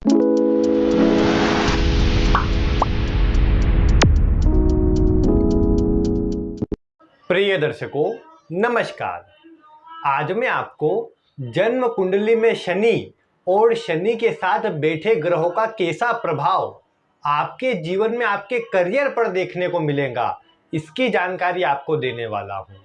प्रिय दर्शकों, नमस्कार। आज मैं आपको जन्म कुंडली में शनि और शनि के साथ बैठे ग्रहों का कैसा प्रभाव आपके जीवन में, आपके करियर पर देखने को मिलेगा, इसकी जानकारी आपको देने वाला हूं।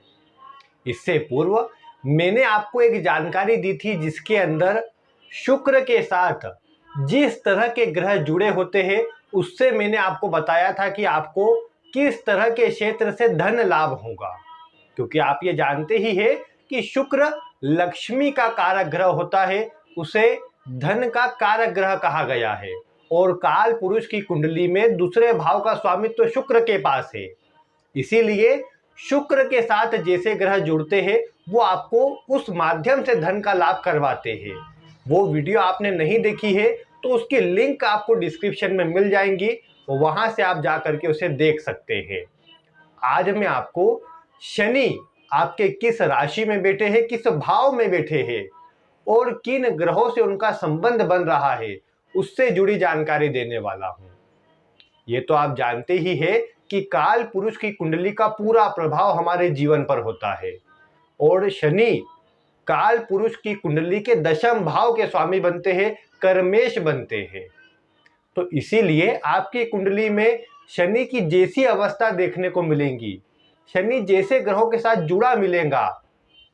इससे पूर्व मैंने आपको एक जानकारी दी थी जिसके अंदर शुक्र के साथ जिस तरह के ग्रह जुड़े होते हैं उससे मैंने आपको बताया था कि आपको किस तरह के क्षेत्र से धन लाभ होगा, क्योंकि आप ये जानते ही है कि शुक्र लक्ष्मी का कारक ग्रह होता है, उसे धन का कारक ग्रह कहा गया है और काल पुरुष की कुंडली में दूसरे भाव का स्वामित्व तो शुक्र के पास है। इसीलिए शुक्र के साथ जैसे ग्रह जुड़ते हैं वो आपको उस माध्यम से धन का लाभ करवाते हैं। वो वीडियो आपने नहीं देखी है तो उसकी लिंक आपको डिस्क्रिप्शन में मिल जाएंगी, वहां से आप जा करके उसे देख सकते हैं। आज मैं आपको शनि आपके किस राशि में बैठे हैं, किस भाव में बैठे हैं और किन ग्रहों से उनका संबंध बन रहा है, उससे जुड़ी जानकारी देने वाला हूं। ये तो आप जानते ही है कि काल पुरुष की कुंडली का पूरा प्रभाव हमारे जीवन पर होता है और शनि काल पुरुष की कुंडली के दशम भाव के स्वामी बनते हैं, कर्मेश बनते हैं। तो इसीलिए आपकी कुंडली में शनि की जैसी अवस्था देखने को मिलेंगी, शनि जैसे ग्रहों के साथ जुड़ा मिलेगा,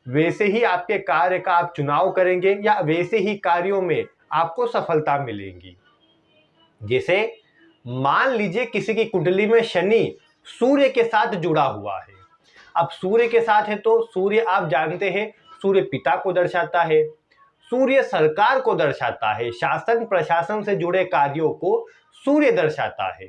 वैसे ही आपके कार्य का आप चुनाव करेंगे या वैसे ही कार्यों में आपको सफलता मिलेगी। जैसे मान लीजिए किसी की कुंडली में शनि सूर्य के साथ जुड़ा हुआ है। अब सूर्य के साथ है तो सूर्य आप जानते हैं सूर्य पिता को दर्शाता है, सूर्य सरकार को दर्शाता है, शासन प्रशासन से जुड़े कार्यों को सूर्य दर्शाता है।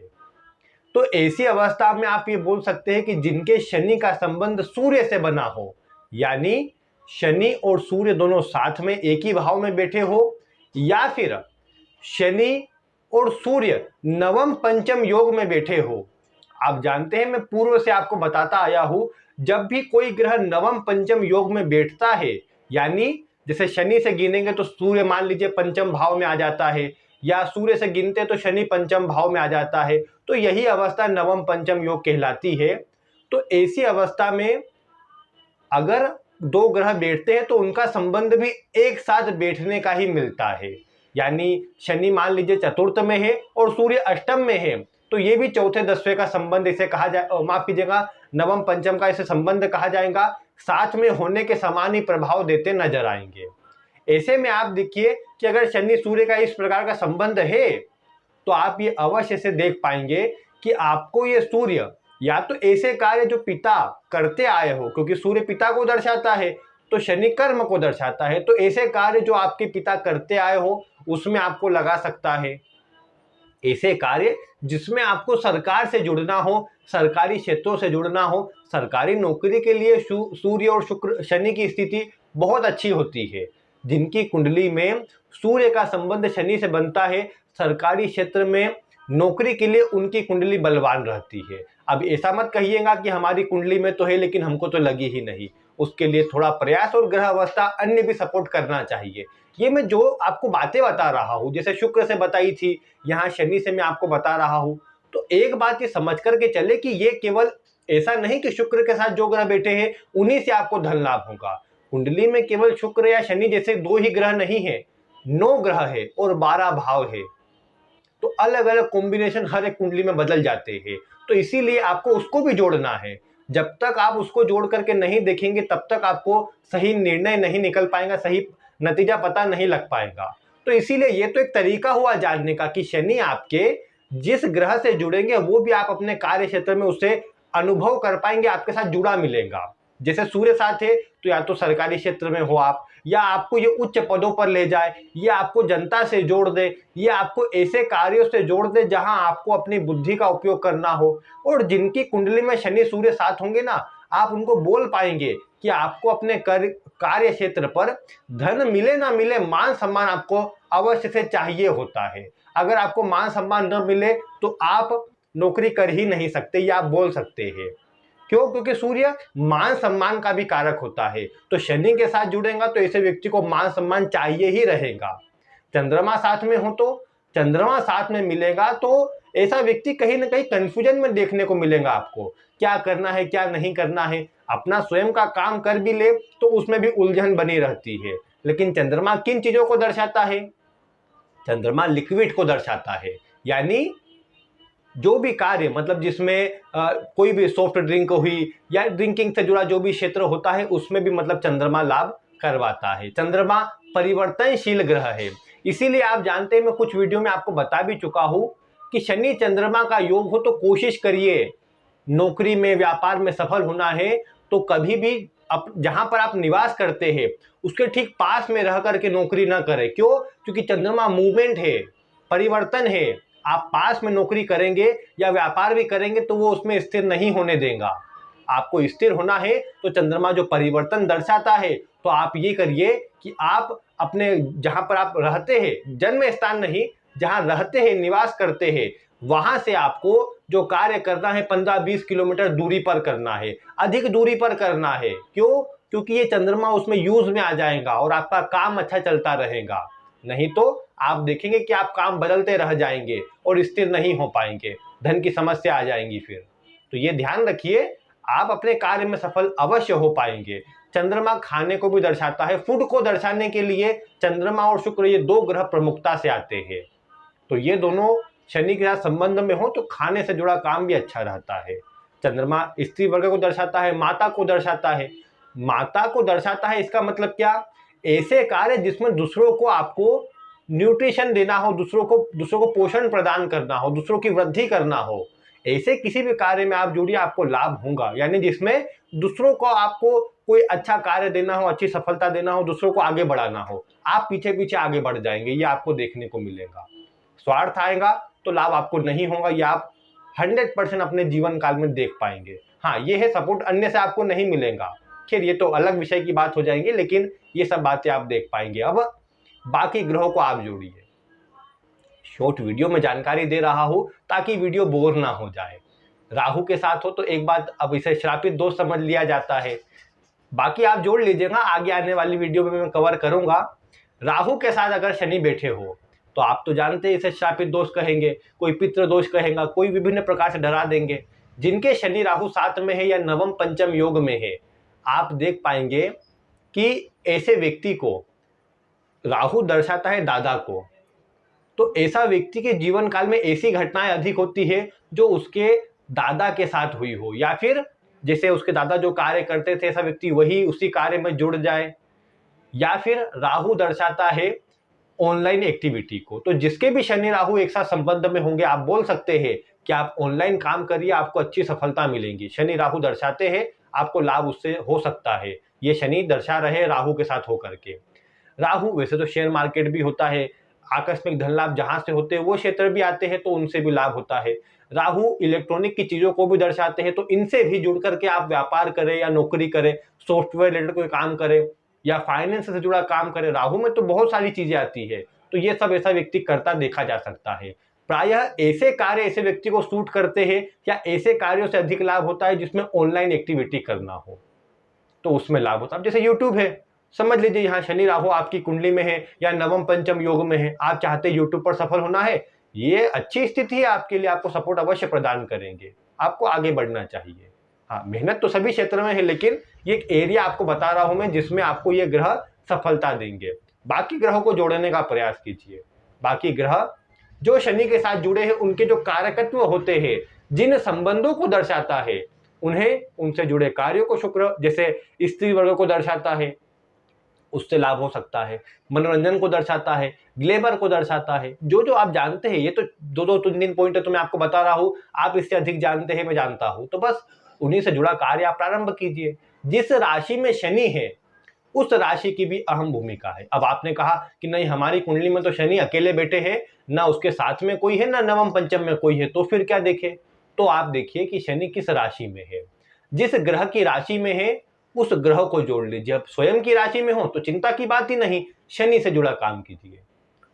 तो ऐसी अवस्था में आप ये बोल सकते हैं कि जिनके शनि का संबंध सूर्य से बना हो, यानी शनि और सूर्य दोनों साथ में एक ही भाव में बैठे हो, या फिर शनि और सूर्य नवम पंचम योग में बैठे हो। आप जानते हैं मैं पूर्व से आपको बताता आया हूं, जब भी कोई ग्रह नवम पंचम योग में बैठता है, यानी जैसे शनि से गिनेंगे तो सूर्य मान लीजिए पंचम भाव में आ जाता है, या सूर्य से गिनते तो शनि पंचम भाव में आ जाता है, तो यही अवस्था नवम पंचम योग कहलाती है। तो ऐसी अवस्था में अगर दो ग्रह बैठते हैं तो उनका संबंध भी एक साथ बैठने का ही मिलता है, यानी शनि मान लीजिए चतुर्थ में है और सूर्य अष्टम में है, तो ये भी चौथे दसवें का संबंध इसे कहा जाए, माफ कीजिएगा नवम पंचम का इसे संबंध कहा जाएगा, साथ में होने के समान ही प्रभाव देते नजर आएंगे। ऐसे में आप देखिए कि अगर शनि सूर्य का इस प्रकार का संबंध है तो आप ये अवश्य से देख पाएंगे कि आपको ये सूर्य या तो ऐसे कार्य जो पिता करते आए हो, क्योंकि सूर्य पिता को दर्शाता है तो शनि कर्म को दर्शाता है, तो ऐसे कार्य जो आपके पिता करते आए हो उसमें आपको लगा सकता है। ऐसे कार्य जिसमें आपको सरकार से जुड़ना हो, सरकारी क्षेत्रों से जुड़ना हो, सरकारी नौकरी के लिए सूर्य और शुक्र शनि की स्थिति बहुत अच्छी होती है। जिनकी कुंडली में सूर्य का संबंध शनि से बनता है, सरकारी क्षेत्र में नौकरी के लिए उनकी कुंडली बलवान रहती है। अब ऐसा मत कहिएगा कि हमारी कुंडली में तो है लेकिन हमको तो लगी ही नहीं, उसके लिए थोड़ा प्रयास और ग्रह अवस्था अन्य भी सपोर्ट करना चाहिए। ये मैं जो आपको बातें बता रहा हूँ, जैसे शुक्र से बताई थी, यहाँ शनि से मैं आपको बता रहा हूँ, तो एक बात ये समझ करके चले कि ये केवल ऐसा नहीं कि शुक्र के साथ जो ग्रह बैठे हैं उन्हीं से आपको धन लाभ होगा। कुंडली में केवल शुक्र या शनि जैसे दो ही ग्रह नहीं है, 9 ग्रह है और 12 भाव है, तो अलग अलग कॉम्बिनेशन हर एक कुंडली में बदल जाते हैं। तो इसीलिए आपको उसको भी जोड़ना है। जब तक आप उसको जोड़ करके नहीं देखेंगे तब तक आपको सही निर्णय नहीं निकल पाएगा, सही नतीजा पता नहीं लग पाएगा। तो इसीलिए ये तो एक तरीका हुआ जानने का कि शनि आपके जिस ग्रह से जुड़ेंगे वो भी आप अपने कार्य क्षेत्र में उससे अनुभव कर पाएंगे, आपके साथ जुड़ा मिलेगा। जैसे सूर्य साथ है तो या तो सरकारी क्षेत्र में हो आप, या आपको ये उच्च पदों पर ले जाए, या आपको जनता से जोड़ दे, या आपको ऐसे कार्यों से जोड़ दे जहां आपको अपनी बुद्धि का उपयोग करना हो। और जिनकी कुंडली में शनि सूर्य साथ होंगे ना, आप उनको बोल पाएंगे कि आपको अपने कार्य क्षेत्र पर धन मिले ना मिले, मान सम्मान आपको अवश्य से चाहिए होता है। अगर आपको मान सम्मान न मिले तो आप नौकरी कर ही नहीं सकते, या आप बोल सकते हैं। क्यों? क्योंकि सूर्य मान सम्मान का भी कारक होता है, तो शनि के साथ जुड़ेगा तो ऐसे व्यक्ति को मान सम्मान चाहिए ही रहेगा। चंद्रमा साथ में हो तो चंद्रमा साथ में मिलेगा तो ऐसा व्यक्ति कहीं ना कहीं कंफ्यूजन में देखने को मिलेगा आपको, क्या करना है क्या नहीं करना है। अपना स्वयं का काम कर भी ले तो उसमें भी उलझन बनी रहती है। लेकिन चंद्रमा किन चीजों को दर्शाता है? चंद्रमा लिक्विड को दर्शाता है, यानी जो भी कार्य मतलब जिसमें कोई भी सॉफ्ट ड्रिंक हुई या ड्रिंकिंग से जुड़ा जो भी क्षेत्र होता है उसमें भी मतलब चंद्रमा लाभ करवाता है। चंद्रमा परिवर्तनशील ग्रह है, इसीलिए आप जानते हैं मैं कुछ वीडियो में आपको बता भी चुका हूं कि शनि चंद्रमा का योग हो तो कोशिश करिए नौकरी में व्यापार में सफल होना है तो कभी भी जहां पर आप निवास करते हैं उसके ठीक पास में रह करके नौकरी ना करें। क्यों? क्योंकि चंद्रमा मूवमेंट है, परिवर्तन है। आप पास में नौकरी करेंगे या व्यापार भी करेंगे तो वो उसमें स्थिर नहीं होने देगा। आपको स्थिर होना है तो चंद्रमा जो परिवर्तन दर्शाता है तो आप ये करिए कि आप अपने जहां पर आप रहते हैं, जन्म स्थान नहीं, जहां रहते हैं निवास करते हैं वहां से आपको जो कार्य करना है 15-20 किलोमीटर दूरी पर करना है, अधिक दूरी पर करना है। क्यों? क्योंकि ये चंद्रमा उसमें यूज में आ जाएगा और आपका काम अच्छा चलता रहेगा। नहीं तो आप देखेंगे कि आप काम बदलते रह जाएंगे और स्थिर नहीं हो पाएंगे, धन की समस्या आ जाएंगी फिर। तो ये ध्यान रखिए, आप अपने कार्य में सफल अवश्य हो पाएंगे। चंद्रमा खाने को भी दर्शाता है, फूड को दर्शाने के लिए चंद्रमा और शुक्र ये दो ग्रह प्रमुखता से आते हैं। तो ये दोनों शनि के साथ संबंध में हो तो खाने से जुड़ा काम भी अच्छा रहता है। चंद्रमा स्त्री वर्ग को दर्शाता है, माता को दर्शाता है। माता को दर्शाता है इसका मतलब क्या? ऐसे कार्य जिसमें दूसरों को आपको न्यूट्रिशन देना हो, दूसरों को पोषण प्रदान करना हो, दूसरों की वृद्धि करना हो, ऐसे किसी भी कार्य में आप जुड़िए आपको लाभ होगा। यानी जिसमें दूसरों को आपको कोई अच्छा कार्य देना हो, अच्छी सफलता देना हो, दूसरों को आगे बढ़ाना हो, आप पीछे पीछे आगे बढ़ जाएंगे, ये आपको देखने को मिलेगा। स्वार्थ आएगा तो लाभ आपको नहीं होगा, ये आप 100% अपने जीवन काल में देख पाएंगे। हाँ, ये है सपोर्ट अन्य से आपको नहीं मिलेगा। खैर ये तो अलग विषय की बात हो जाएंगी, लेकिन ये सब बातें आप देख पाएंगे। अब बाकी ग्रहों को आप जोड़िए। शॉर्ट वीडियो में जानकारी दे रहा हूं ताकि वीडियो बोर ना हो जाए। राहु के साथ हो तो एक बात, अब इसे श्रापित दोष समझ लिया जाता है, बाकी आप जोड़ लीजिएगा, आगे आने वाली वीडियो में मैं कवर करूंगा। राहु के साथ अगर शनि बैठे हो तो आप तो जानते हैं इसे श्रापित दोष कहेंगे, कोई पितृ दोष कहेगा, कोई विभिन्न प्रकार से डरा देंगे। जिनके शनि राहु साथ में है या नवम पंचम योग में है, आप देख पाएंगे कि ऐसे व्यक्ति को राहु दर्शाता है दादा को, तो ऐसा व्यक्ति के जीवन काल में ऐसी घटनाएं अधिक होती है जो उसके दादा के साथ हुई हो, या फिर जैसे उसके दादा जो कार्य करते थे ऐसा व्यक्ति वही उसी कार्य में जुड़ जाए, या फिर राहु दर्शाता है ऑनलाइन एक्टिविटी को। तो जिसके भी शनि राहु एक साथ संबंध में होंगे आप बोल सकते हैं कि आप ऑनलाइन काम करिए, आपको अच्छी सफलता मिलेगी। शनि राहु दर्शाते हैं, आपको लाभ उससे हो सकता है। ये शनि दर्शा रहे राहु के साथ होकर के। राहु वैसे तो शेयर मार्केट भी होता है, आकस्मिक धन लाभ जहां से होते हैं वो क्षेत्र भी आते हैं तो उनसे भी लाभ होता है। राहु इलेक्ट्रॉनिक की चीजों को भी दर्शाते हैं, तो इनसे भी जुड़ करके आप व्यापार करें या नौकरी करें, सॉफ्टवेयर रिलेटेड कोई काम करें या फाइनेंस से जुड़ा काम करें। राहु में तो बहुत सारी चीजें आती है, तो ये सब ऐसा व्यक्ति करता देखा जा सकता है। प्रायः ऐसे कार्य ऐसे व्यक्ति को सूट करते हैं या ऐसे कार्यों से अधिक लाभ होता है जिसमें ऑनलाइन एक्टिविटी करना हो, तो उसमें लाभ होता है। जैसे यूट्यूब है, समझ लीजिए यहाँ शनि राहु आपकी कुंडली में है या नवम पंचम योग में है, आप चाहते हैं यूट्यूब पर सफल होना है, ये अच्छी स्थिति है आपके लिए, आपको सपोर्ट अवश्य प्रदान करेंगे, आपको आगे बढ़ना चाहिए। हाँ, मेहनत तो सभी क्षेत्र में है, लेकिन ये एक एरिया आपको बता रहा हूं मैं जिसमें आपको ये ग्रह सफलता देंगे। बाकी ग्रहों को जोड़ने का प्रयास कीजिए। बाकी ग्रह जो शनि के साथ जुड़े हैं उनके जो कारकत्व होते हैं, जिन संबंधों को दर्शाता है, उन्हें उनसे जुड़े कार्यों को शुक्र जैसे स्त्री वर्ग को दर्शाता है, उससे लाभ हो सकता है। मनोरंजन को दर्शाता है, ग्लेबर को दर्शाता है। जो जो आप जानते हैं, ये तो 2-3 पॉइंट है तो मैं आपको बता रहा हूं, आप इससे अधिक जानते हैं मैं जानता हूं, तो बस उन्हीं से जुड़ा कार्य आप प्रारंभ कीजिए। जिस राशि में शनि है उस राशि की भी अहम भूमिका है। अब आपने कहा कि नहीं हमारी कुंडली में तो शनि अकेले बैठे हैं, ना उसके साथ में कोई है ना नवम पंचम में कोई है, तो फिर क्या देखें? तो आप देखिए कि शनि किस राशि में है। जिस ग्रह की राशि में है उस ग्रह को जोड़ लीजिए। अब स्वयं की राशि में हो तो चिंता की बात ही नहीं, शनि से जुड़ा काम कीजिए।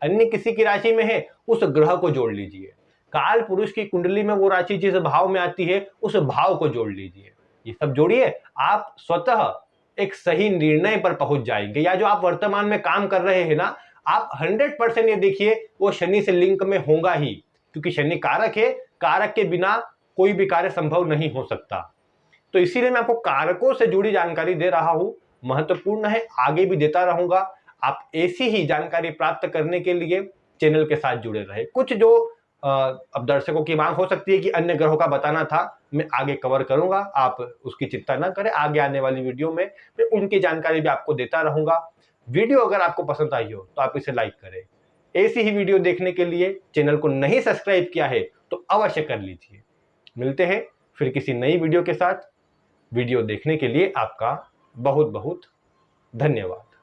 अन्य किसी की राशि में है उस ग्रह को जोड़ लीजिए। काल पुरुष की कुंडली में वो राशि जिस भाव में आती है उस भाव को जोड़ लीजिए। ये सब जोड़िए, आप स्वतः एक सही निर्णय पर पहुंच जाएंगे। या जो आप वर्तमान में काम कर रहे हैं ना, आप 100% ये देखिए वो शनि से लिंक में होगा ही, क्योंकि शनि कारक है, कारक के बिना कोई भी कार्य संभव नहीं हो सकता। तो इसीलिए मैं आपको कारकों से जुड़ी जानकारी दे रहा हूं, महत्वपूर्ण है, आगे भी देता रहूंगा। आप ऐसी ही जानकारी प्राप्त करने के लिए चैनल के साथ जुड़े रहे। कुछ जो अब दर्शकों की मांग हो सकती है कि अन्य ग्रहों का बताना था, मैं आगे कवर करूंगा, आप उसकी चिंता ना करें। आगे आने वाली वीडियो में मैं उनकी जानकारी भी आपको देता रहूंगा। वीडियो अगर आपको पसंद आई हो तो आप इसे लाइक करें। ऐसी ही वीडियो देखने के लिए चैनल को नहीं सब्सक्राइब किया है तो अवश्य कर लीजिए। मिलते हैं फिर किसी नई वीडियो के साथ। वीडियो देखने के लिए आपका बहुत बहुत धन्यवाद।